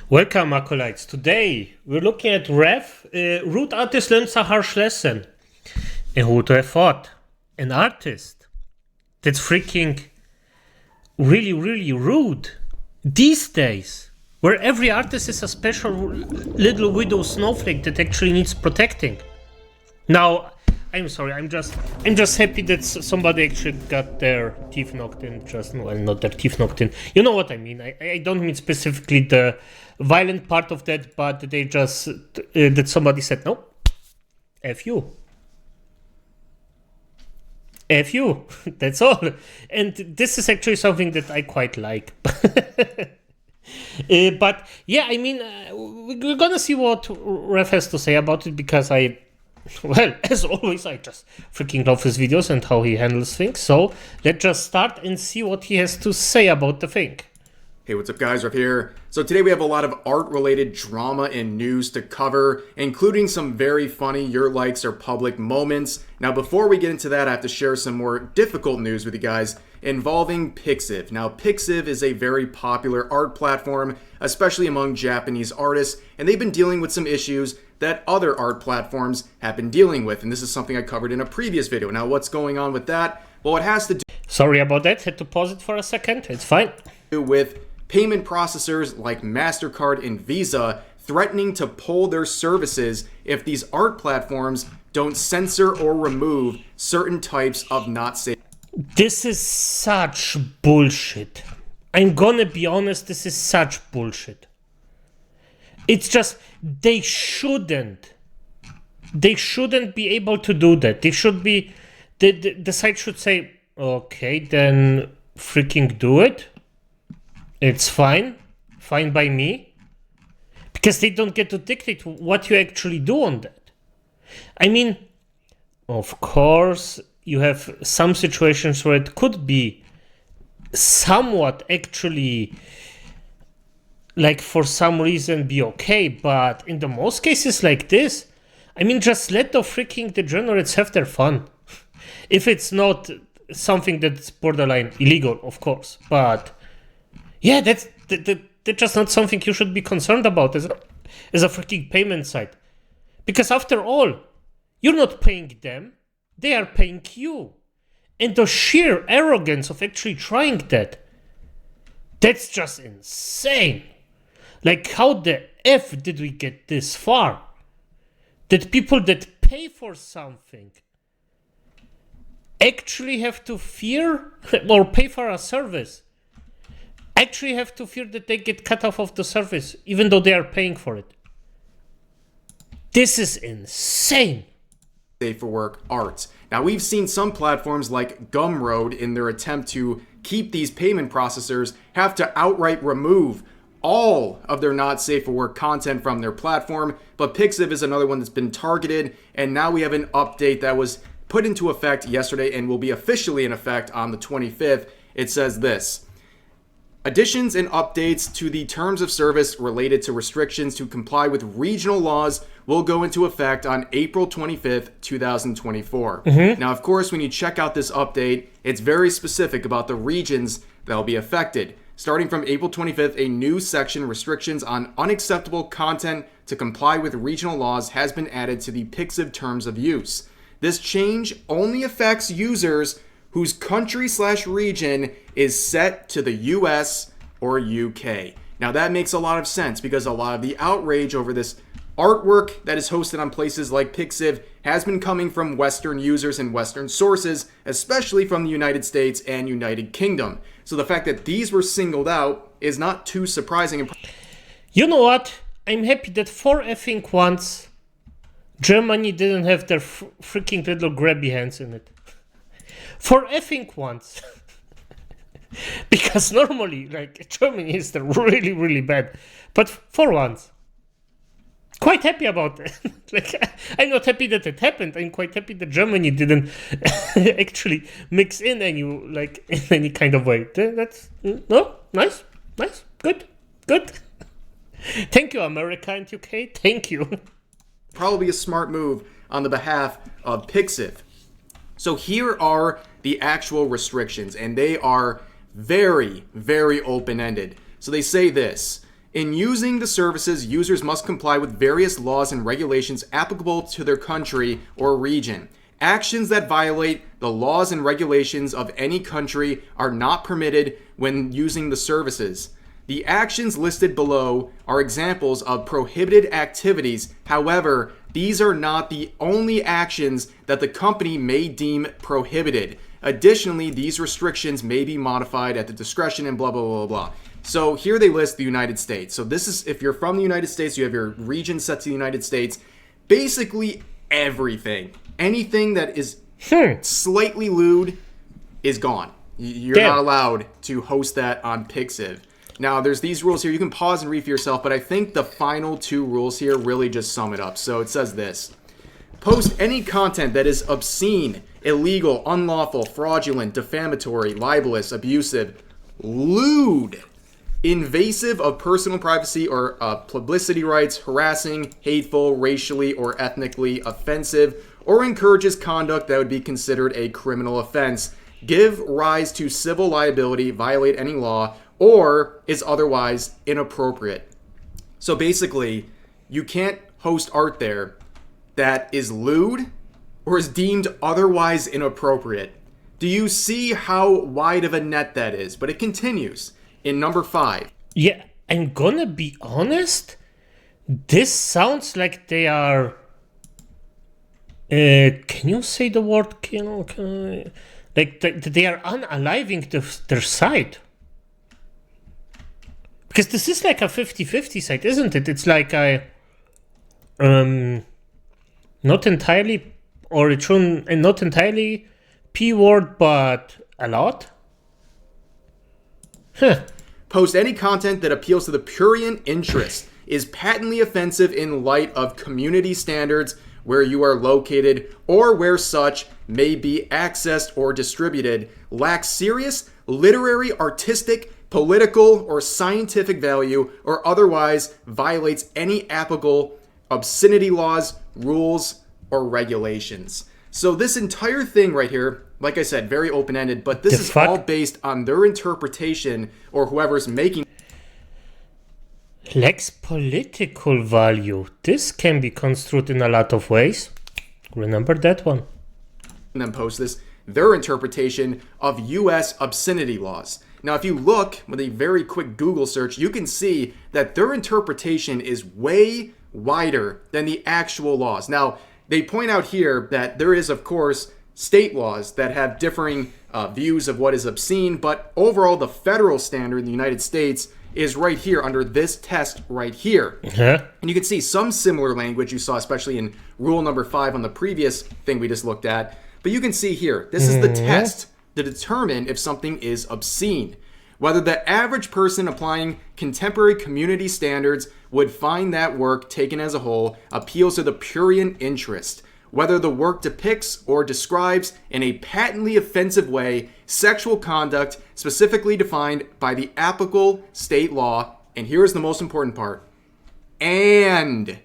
Welcome, acolytes. Today we're looking at Rev. Rude artist learns a harsh lesson. And who would have thought? An artist that's freaking really rude these days, where every artist is a special little widow snowflake that actually needs protecting. Now, I'm sorry, I'm just happy that somebody actually got their teeth knocked in. Not their teeth knocked in. You know what I mean. I don't mean specifically the violent part of that, but they just that somebody said no. F you. F you. That's all. And this is actually something that I quite like. But yeah, I mean, we're gonna see what Rev has to say about it, because well, as always, I just freaking love his videos and how he handles things. So let's just start and see what he has to say about the thing. Hey, what's up guys, Rev here. So today we have a lot of art-related drama and news to cover, including some very funny your likes or public moments. Now before we get into that, I have to share some more difficult news with you guys involving Pixiv. Now Pixiv is a very popular art platform, especially among Japanese artists, and they've been dealing with some issues that other art platforms have been dealing with, and this is something I covered in a previous video. Now what's going on with that? Well, it has to do Sorry about that, had to pause it for a second, it's fine. With payment processors like MasterCard and Visa threatening to pull their services if these art platforms don't censor or remove certain types of not safe. This is such bullshit. I'm gonna be honest, this is such bullshit. It's just, they shouldn't be able to do that. They should be, the site should say, okay, then freaking do it. It's fine by me, because they don't get to dictate what you actually do on that. I mean, of course, you have some situations where it could be somewhat actually, like for some reason be okay, but in the most cases like this, I mean, just let the freaking degenerates have their fun. If it's not something that's borderline illegal, of course, but yeah, that's just not something you should be concerned about as a freaking payment site. Because after all, you're not paying them, they are paying you. And the sheer arrogance of actually trying that's just insane. Like, how the F did we get this far? That people that pay for something actually have to fear, or pay for a service, actually have to fear that they get cut off of the service, even though they are paying for it. This is insane. Safe for work art. Now we've seen some platforms like Gumroad, in their attempt to keep these payment processors, have to outright remove all of their not safe for work content from their platform. But Pixiv is another one that's been targeted, and now we have an update that was put into effect yesterday and will be officially in effect on the 25th. It says this: additions and updates to the terms of service related to restrictions to comply with regional laws will go into effect on April 25th, 2024. Now, of course, when you check out this update, it's very specific about the regions that will be affected. Starting from April 25th, a new section, restrictions on unacceptable content to comply with regional laws, has been added to the Pixiv terms of use. This change only affects users whose country/region is set to the US or UK. Now that makes a lot of sense, because a lot of the outrage over this artwork that is hosted on places like Pixiv has been coming from Western users and Western sources, especially from the United States and United Kingdom. So the fact that these were singled out is not too surprising. You know what? I'm happy that for effing once, Germany didn't have their freaking little grabby hands in it. For effing once. Because normally, like, Germany is really bad. But for once, quite happy about that. Like, I'm not happy that it happened. I'm quite happy that Germany didn't actually mix in any kind of way. That's no, nice, good. Thank you, America and UK. Thank you. Probably a smart move on the behalf of Pixiv. So here are the actual restrictions, and they are very open-ended. So they say this: In using the services, users must comply with various laws and regulations applicable to their country or region. Actions that violate the laws and regulations of any country are not permitted when using the services. The actions listed below are examples of prohibited activities. However, these are not the only actions that the company may deem prohibited. Additionally, these restrictions may be modified at the discretion and blah, blah, blah, blah. So here they list the United States. So this is, if you're from the United States, you have your region set to the United States. Basically everything. Anything that is slightly lewd is gone. You're not allowed to host that on Pixiv. Now, there's these rules here. You can pause and read for yourself, but I think the final two rules here really just sum it up. So it says this. Post any content that is obscene, illegal, unlawful, fraudulent, defamatory, libelous, abusive, lewd, invasive of personal privacy or publicity rights, harassing, hateful, racially or ethnically offensive, or encourages conduct that would be considered a criminal offense, give rise to civil liability, violate any law, or is otherwise inappropriate. So basically, you can't host art there that is lewd or is deemed otherwise inappropriate. Do you see how wide of a net that is? But it continues in number 5. Yeah, I'm gonna be honest. This sounds like they are... can you say the word kill? Like they are unaliving their site. Because this is like a 50-50 site, isn't it? It's like a... not entirely original, and not entirely P-word, but a lot. Post any content that appeals to the prurient interest, is patently offensive in light of community standards where you are located, or where such may be accessed or distributed, lacks serious literary, artistic, political, or scientific value, or otherwise violates any applicable obscenity laws, rules, or regulations. So this entire thing right here, like I said, very open-ended, but this is all based on their interpretation or whoever's making. Lacks political value. This can be construed in a lot of ways. Remember that one. And then post this, their interpretation of U.S. obscenity laws. Now, if you look with a very quick Google search, you can see that their interpretation is way wider than the actual laws. Now, they point out here that there is, of course, state laws that have differing views of what is obscene, but overall, the federal standard in the United States is right here under this test right here. And you can see some similar language you saw, especially in rule number 5 on the previous thing we just looked at. But you can see here, this is the test to determine if something is obscene. Whether the average person applying contemporary community standards would find that work, taken as a whole, appeals to the prurient interest. Whether the work depicts or describes in a patently offensive way sexual conduct specifically defined by the applicable state law, and here is the most important part, and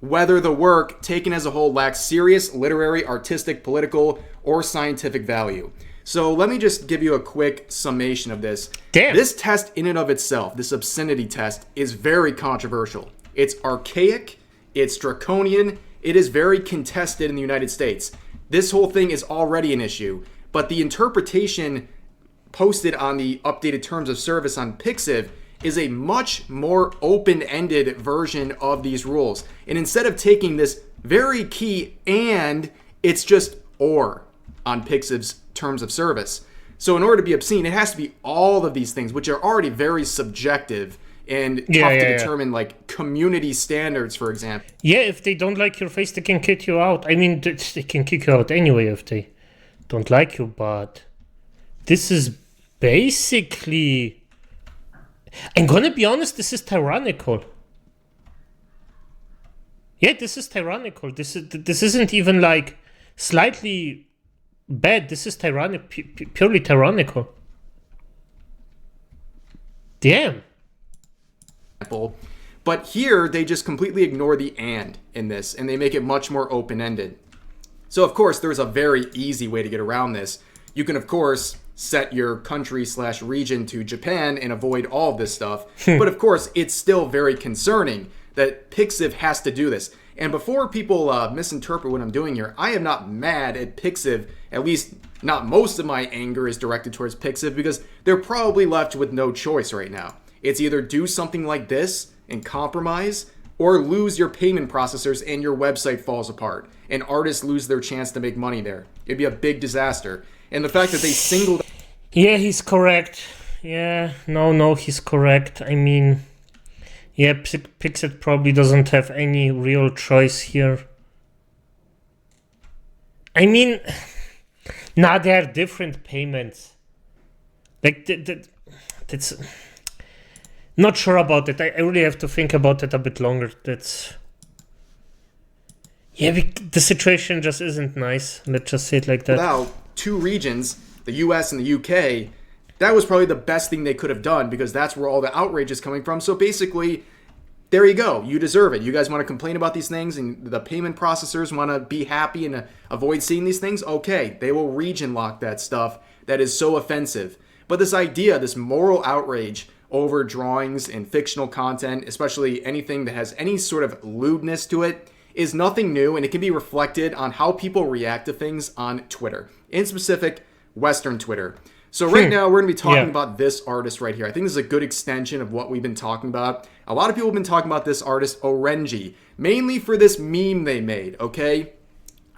whether the work taken as a whole lacks serious literary, artistic, political, or scientific value. So let me just give you a quick summation of this. Damn. This test in and of itself, this obscenity test, is very controversial. It's archaic, it's draconian, it is very contested in the United States. This whole thing is already an issue, but the interpretation posted on the updated terms of service on Pixiv is a much more open-ended version of these rules. And instead of taking this very key and, it's just or on Pixiv's terms of service. So in order to be obscene, it has to be all of these things, which are already very subjective and tough to determine, like community standards, for example. Yeah, if they don't like your face, they can kick you out. I mean, they can kick you out anyway if they don't like you, but this is basically... I'm gonna be honest, this is tyrannical. Yeah, this is tyrannical. This isn't even like slightly bad. This is purely tyrannical. Damn. But here, they just completely ignore the and in this, and they make it much more open-ended. So, of course, there's a very easy way to get around this. You can, of course, set your country/region to Japan and avoid all of this stuff. But of course, it's still very concerning that Pixiv has to do this. And before people misinterpret what I'm doing here, I am not mad at Pixiv. At least not most of my anger is directed towards Pixiv, because they're probably left with no choice right now. It's either do something like this and compromise, or lose your payment processors and your website falls apart and artists lose their chance to make money there. It'd be a big disaster. And the fact that they singled... Yeah, he's correct. Yeah, no, he's correct. I mean, yeah, Pixiv probably doesn't have any real choice here. I mean, nah, there are different payments. Like, that's... Not sure about it. I really have to think about it a bit longer. Yeah, the situation just isn't nice. Let's just say it like that. Without two regions, the US and the UK, that was probably the best thing they could have done, because that's where all the outrage is coming from. So basically, there you go. You deserve it. You guys want to complain about these things and the payment processors want to be happy and avoid seeing these things? Okay, they will region lock that stuff that is so offensive. But this idea, this moral outrage over drawings and fictional content, especially anything that has any sort of lewdness to it, is nothing new, and it can be reflected on how people react to things on Twitter, in specific, Western Twitter. So right now, we're going to be talking about this artist right here. I think this is a good extension of what we've been talking about. A lot of people have been talking about this artist, Orenji, mainly for this meme they made, okay?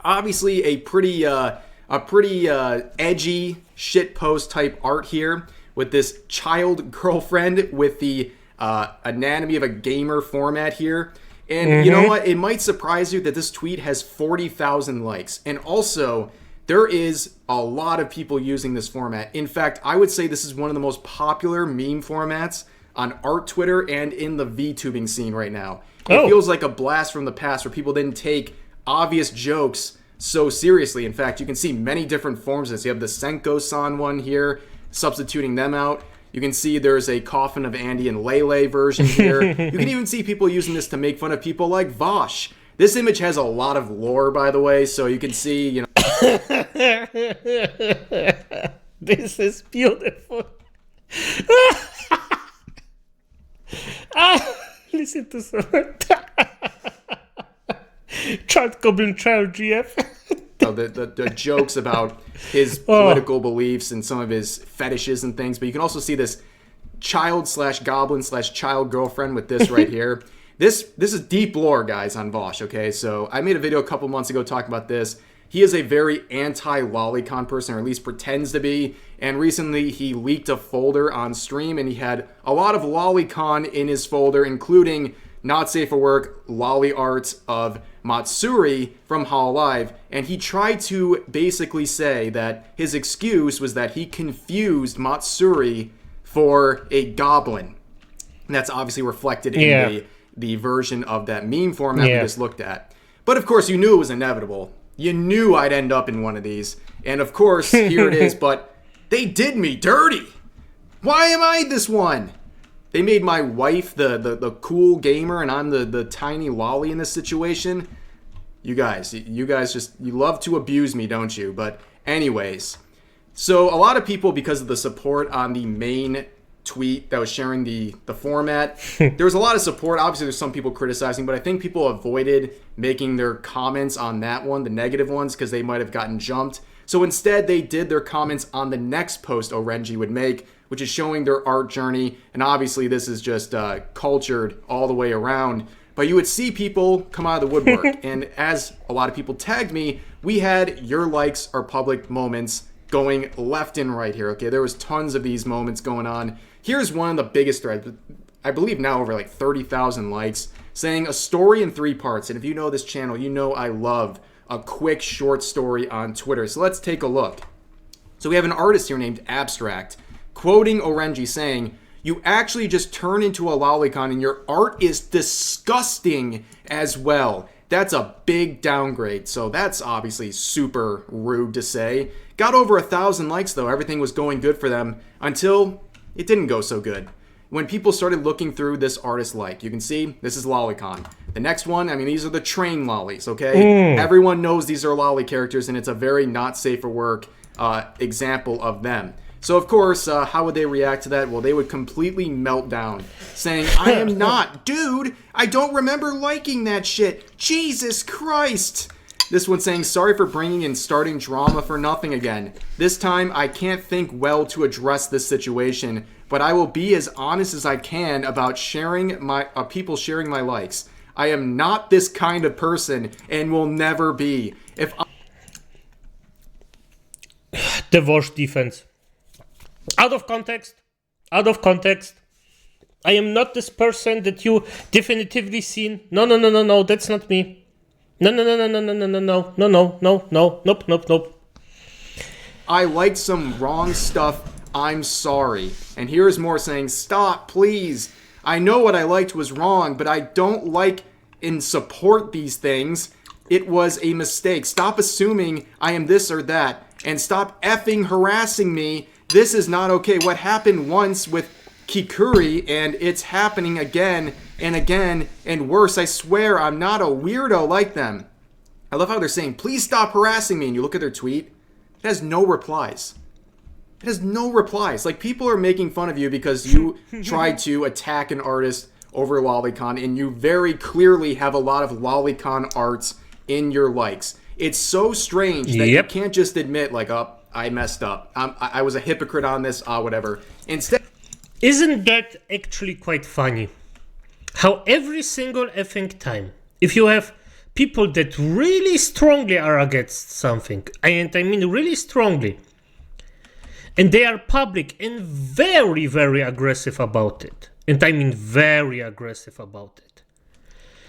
Obviously, a pretty edgy shitpost type art here, with this child girlfriend with the anatomy of a gamer format here. And you know what? It might surprise you that this tweet has 40,000 likes. And also, there is a lot of people using this format. In fact, I would say this is one of the most popular meme formats on art Twitter and in the VTubing scene right now. It feels like a blast from the past where people didn't take obvious jokes so seriously. In fact, you can see many different forms of this. You have the Senko-san one here, substituting them out. You can see there's a Coffin of Andy and Lele version here. You can even see people using this to make fun of people like Vosh. This image has a lot of lore, by the way, so you can see, you know... This is beautiful. Listen to some... Child Goblin Child GF. The jokes about his political beliefs and some of his fetishes and things, but you can also see this child/goblin/child girlfriend with this right here. This is deep lore, guys, on Vosh, okay? So I made a video a couple months ago talking about this. He is a very anti-lolicon person, or at least pretends to be, and recently he leaked a folder on stream, and he had a lot of lolicon in his folder, including not safe for work lolly arts of Matsuri from Hololive, and he tried to basically say that his excuse was that he confused Matsuri for a goblin. And that's obviously reflected in the version of that meme format we just looked at. But of course, you knew it was inevitable. You knew I'd end up in one of these. And of course, here it is, but they did me dirty. Why am I this one? They made my wife the cool gamer, and I'm the tiny lolly in this situation. You guys just, you love to abuse me, don't you? But anyways, so a lot of people, because of the support on the main tweet that was sharing the format, there was a lot of support. Obviously, there's some people criticizing, but I think people avoided making their comments on that one, the negative ones, because they might have gotten jumped. So instead, they did their comments on the next post Orenji would make, which is showing their art journey. And obviously, this is just cultured all the way around. But you would see people come out of the woodwork. And as a lot of people tagged me, we had your likes are public moments going left and right here, okay? There was tons of these moments going on. Here's one of the biggest threads, I believe now over like 30,000 likes, saying a story in 3 parts. And if you know this channel, you know I love a quick short story on Twitter. So let's take a look. So we have an artist here named Abstract, quoting Orenji saying, "You actually just turn into a lolicon and your art is disgusting as well. That's a big downgrade." So that's obviously super rude to say. Got over 1,000 likes though. Everything was going good for them until it didn't go so good. When people started looking through this artist like, you can see this is lolicon. The next one, I mean, these are the train lollies, okay? Everyone knows these are lolly characters, and it's a very not safe for work example of them. So, of course, how would they react to that? Well, they would completely melt down, saying, I am not. Dude, I don't remember liking that shit. Jesus Christ. This one saying, sorry for bringing and starting drama for nothing again. This time, I can't think well to address this situation, but I will be as honest as I can about sharing my people sharing my likes. I am not this kind of person and will never be. The worst defense. Out of context. I am not this person that you definitively seen. No, that's not me. No, nope. I liked some wrong stuff. I'm sorry. And here's more saying, stop, please. I know what I liked was wrong, but I don't like and support these things. It was a mistake. Stop assuming I am this or that. And stop effing harassing me. This is not okay. What happened once with Kikuri, and it's happening again and again and worse. I swear I'm not a weirdo like them. I love how they're saying, please stop harassing me. And you look at their tweet, it has no replies. It has no replies. Like, people are making fun of you because you tried to attack an artist over Lolicon, and you very clearly have a lot of Lolicon arts in your likes. It's so strange that you can't just admit, like, oh, I messed up. I was a hypocrite on this, whatever. Instead... Isn't that actually quite funny? How every single effing time, if you have people that really strongly are against something, and I mean really strongly, and they are public and very, very aggressive about it, and I mean very aggressive about it,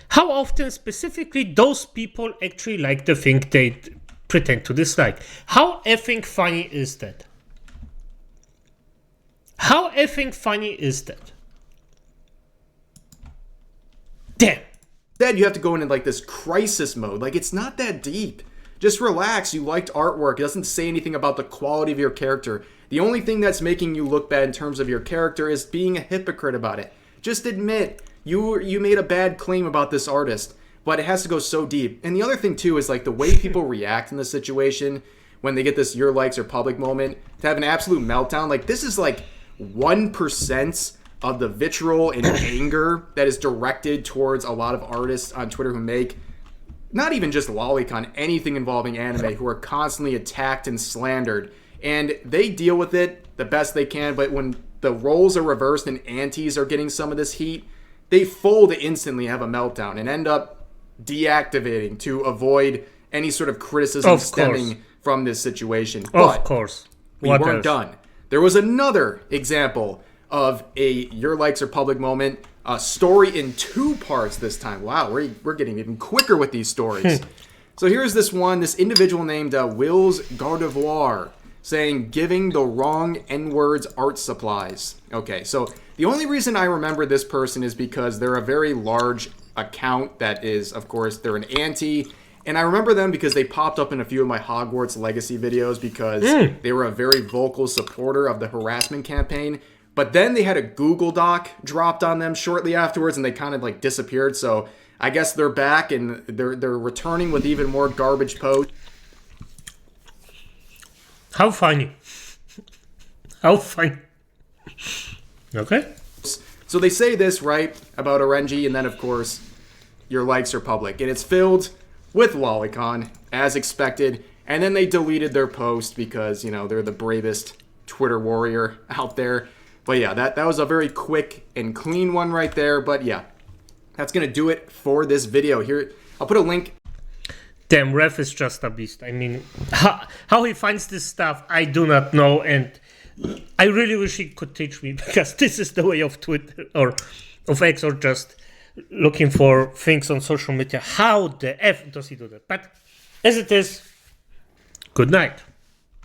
how often specifically those people actually like the thing they pretend to dislike? How effing funny is that? How effing funny is that? Damn. Instead, you have to go into like this crisis mode. Like, it's not that deep. Just relax. You liked artwork. It doesn't say anything about the quality of your character. The only thing that's making you look bad in terms of your character is being a hypocrite about it. Just admit you made a bad claim about this artist, but it has to go so deep. And the other thing too is like the way people react in this situation when they get this your likes are public moment, to have an absolute meltdown. Like, this is like 1% of the vitriol and anger that is directed towards a lot of artists on Twitter who make not even just Lolicon, anything involving anime, who are constantly attacked and slandered. And they deal with it the best they can, but when the roles are reversed and antis are getting some of this heat, they fold instantly, have a meltdown, and end up deactivating to avoid any sort of criticism stemming from this situation. Of course. We weren't done. There was another example of a your likes are public moment, a story in 2 parts this time. Wow, we're getting even quicker with these stories. So here's this one, this individual named Wills Gardevoir, saying, giving the wrong N-words art supplies. Okay, so the only reason I remember this person is because they're a very large account that is, of course, they're an anti. And I remember them because they popped up in a few of my Hogwarts Legacy videos because they were a very vocal supporter of the harassment campaign. But then they had a Google Doc dropped on them shortly afterwards, and they kind of like disappeared. So I guess they're back, and they're returning with even more garbage posts. How funny. How funny. Okay. So they say this, right, about Orenji, and then, of course, your likes are public. And it's filled with Lolicon, as expected. And then they deleted their post because, you know, they're the bravest Twitter warrior out there. But yeah, that was a very quick and clean one right there. But yeah, that's going to do it for this video. Here, I'll put a link. Damn, Ref is just a beast. I mean, how he finds this stuff, I do not know. And I really wish he could teach me, because this is the way of Twitter or of X, or just looking for things on social media. How the F does he do that? But as it is, good night.